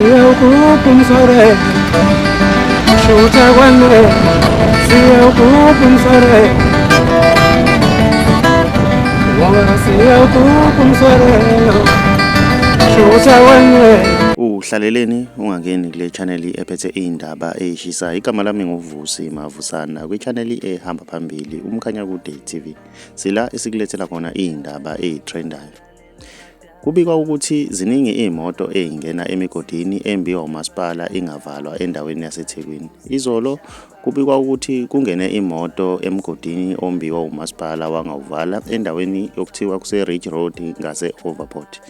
ogubha umsore shutha kwane ogubha umsore ogubha umsore shutha kwane. Uhlaleleni ungangeni kule channel ephethe izindaba ezishisayo. Igama lami nguVusi Mavusana kwi channel ehamba phambili umkhanya kude TV. Sila esikulethela khona izindaba ezitrendayo. Kubikwa ukuthi ziningi imoto ezingena emigodini embiwa umasipala ingavalwa endaweni yaseThekwini. Izolo kubikwa ukuthi kungene imoto emgodini ombiwa umasipala wangawuvala endaweni yokuthiwa kuse Ridge Road ngase Overport.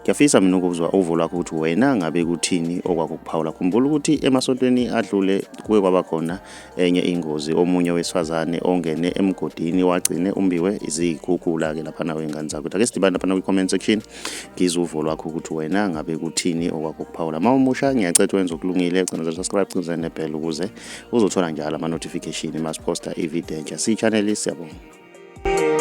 Ngiyafisa mina ukuzwa uvo lwakho ukuthi wena ngabe kuthini okwakukuphawula. Khumbula ukuthi emasontweni adlule kuye kwaba khona enye ingozi, omunye wesifazane ongene emgodini wagcine umbiwe izikhukhula ke lapha nawe ingane zakho. Ake sidibane lapha kwi comment section ngizwe uvo lwakho ukuthi wena ngabe kuthini okwakukuphawula. Mawumusha ngiyacela wenze okulungile, ugcina subscribe ugcina nebell ukuze uzothola njalo ama notification masiposta ivideo entsha. Si channel siyabonga.